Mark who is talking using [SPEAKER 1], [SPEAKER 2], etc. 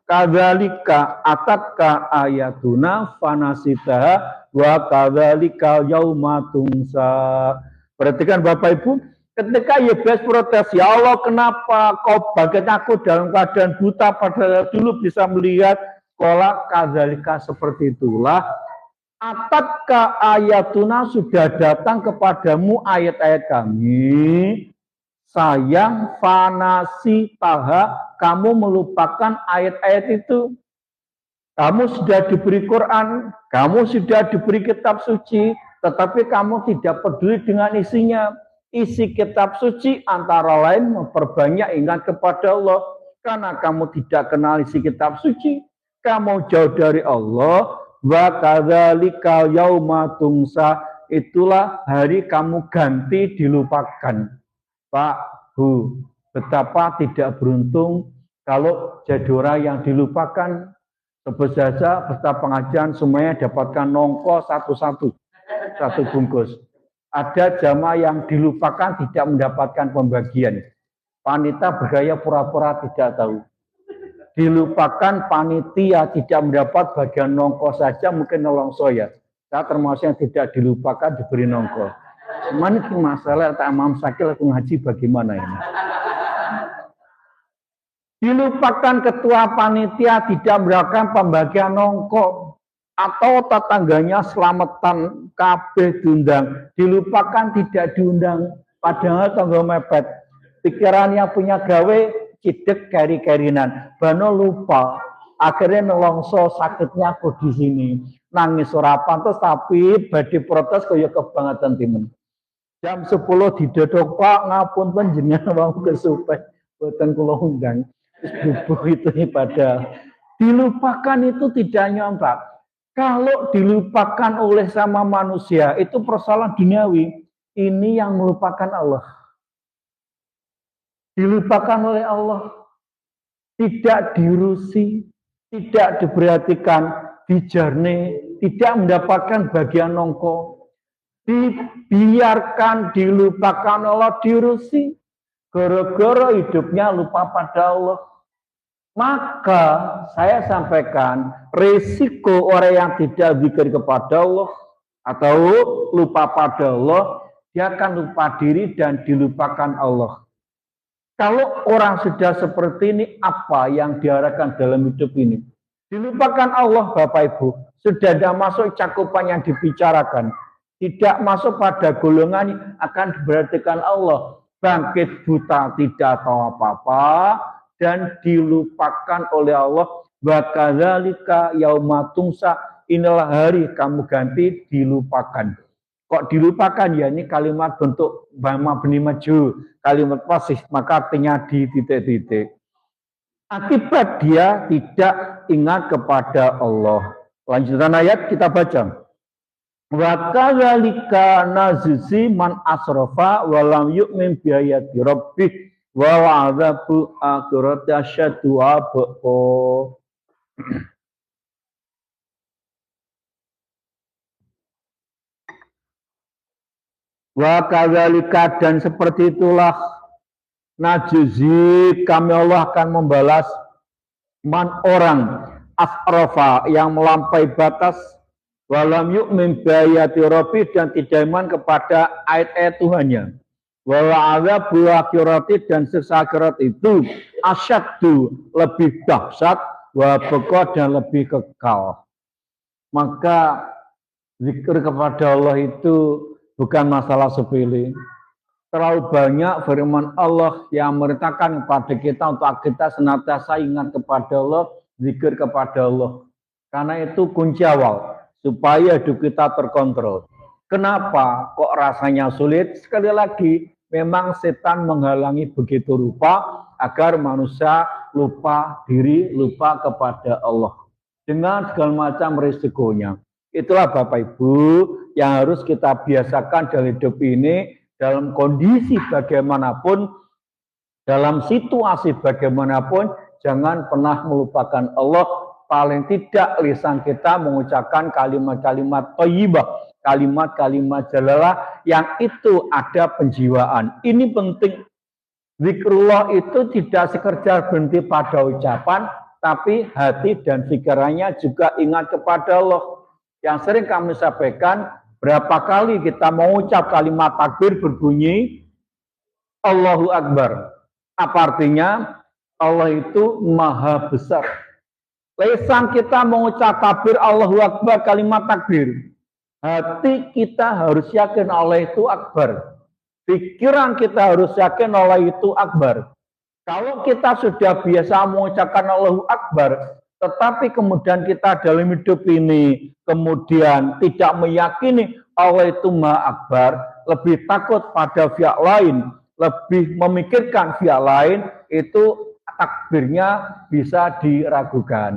[SPEAKER 1] kadzalika atatka ayatuna fanasitaha wa kadzalika yauma tunsa. Perhatikan Bapak Ibu, ketika Yebes protes, ya Allah kenapa kau bangkit aku dalam keadaan buta padahal dulu bisa melihat. Kola kadzalika, seperti itulah atatka ayatuna, sudah datang kepadamu ayat-ayat kami. Sayang fanasi taha, kamu melupakan ayat-ayat itu. Kamu sudah diberi Quran, kamu sudah diberi kitab suci, tetapi kamu tidak peduli dengan isinya. Isi kitab suci antara lain memperbanyak ingat kepada Allah. Karena kamu tidak kenal isi kitab suci, kamu jauh dari Allah. Wa kadzalika yauma tunsa, itulah hari kamu ganti dilupakan. Pak, Bu, betapa tidak beruntung kalau jadi orang yang dilupakan. Sebut saja peserta pengajian semuanya dapatkan nongko satu-satu, satu bungkus. Ada jamaah yang dilupakan tidak mendapatkan pembagian. Panitia bergaya pura-pura tidak tahu. Dilupakan panitia tidak mendapat bagian nongko saja, mungkin nolong saya. Saya termasuk yang tidak dilupakan diberi nongko. Cuman itu masalah tak Imam Sakil aku ngaji bagaimana ini. Dilupakan ketua panitia tidak mendapatkan pembagian nongko, atau tetangganya selamatan kabeh diundang, dilupakan tidak diundang, padahal tangga mepet. Pikirannya punya gawe cidek keri-kerinan, bano lupa, akhirnya nelongso sakitnya aku di sini, nangis ora pantes tapi badhe protes kaya kebangetan timen. Jam 10 didodok, Pak ngapun panjenengan wau kesupen boten kula undang. Bubuh itu pada dilupakan itu tidak nyontak. Kalau dilupakan oleh sama manusia itu persoalan duniawi. Ini yang melupakan Allah. Dilupakan oleh Allah, tidak diurusi, tidak diperhatikan, dijarne, tidak mendapatkan bagian nongko, dibiarkan, dilupakan Allah, diurusi, gara-gara hidupnya lupa pada Allah. Maka saya sampaikan risiko orang yang tidak zikir kepada Allah atau lupa pada Allah, dia akan lupa diri dan dilupakan Allah. Kalau orang sudah seperti ini, apa yang diarahkan dalam hidup ini? Dilupakan Allah, Bapak Ibu, sudah tidak masuk cakupan yang dibicarakan. Tidak masuk pada golongan yang akan diberartikan Allah. Bangkit buta, tidak tahu apa-apa, dan dilupakan oleh Allah. Wa kadzalika yauma tunsa, inilah hari kamu ganti dilupakan. Kok dilupakan ya, ini kalimat bentuk bama benih maju, kalimat pasif, maka artinya di titik-titik. Akibat dia tidak ingat kepada Allah. Lanjutan ayat kita baca. Wa kadzalika nazzi man asrafa wa lam yu'min bi ayati rabbih wa wa'adzabu akhirati asyaddu abqa. Wa kadzalika, dan seperti itulah najzi, kami Allah akan membalas man orang asrafa yang melampaui batas, walam yu'min bi ayati rabbi, dan tidak iman kepada ayat-ayat Tuhannya. Wa wa'adzabu akhirati, dan siksa akhirat itu asyaddu, lebih dahsyat, wa baqa, dan lebih kekal. Maka zikir kepada Allah itu bukan masalah sepele. Terlalu banyak firman Allah yang merintahkan kepada kita untuk kita senantiasa ingat kepada Allah, zikir kepada Allah. Karena itu kunci awal supaya hidup kita terkontrol. Kenapa kok rasanya sulit? Sekali lagi, memang setan menghalangi begitu rupa agar manusia lupa diri, lupa kepada Allah dengan segala macam risikonya. Itulah Bapak Ibu yang harus kita biasakan dalam hidup ini, dalam kondisi bagaimanapun, dalam situasi bagaimanapun, jangan pernah melupakan Allah. Paling tidak lisan kita mengucapkan kalimat-kalimat thayyibah, kalimat-kalimat jalalah yang itu ada penjiwaan. Ini penting. Zikrullah itu tidak sekedar berhenti pada ucapan, tapi hati dan pikirannya juga ingat kepada Allah. Yang sering kami sampaikan, berapa kali kita mengucap kalimat takbir berbunyi Allahu Akbar. Apa artinya? Allah itu maha besar. Lisan kita mengucap takbir Allahu Akbar, kalimat takbir. Hati kita harus yakin Allah itu akbar. Pikiran kita harus yakin Allah itu akbar. Kalau kita sudah biasa mengucapkan Allahu Akbar, tetapi kemudian kita dalam hidup ini kemudian tidak meyakini Allah itu maha akbar, lebih takut pada pihak lain, lebih memikirkan pihak lain, itu takbirnya bisa diragukan.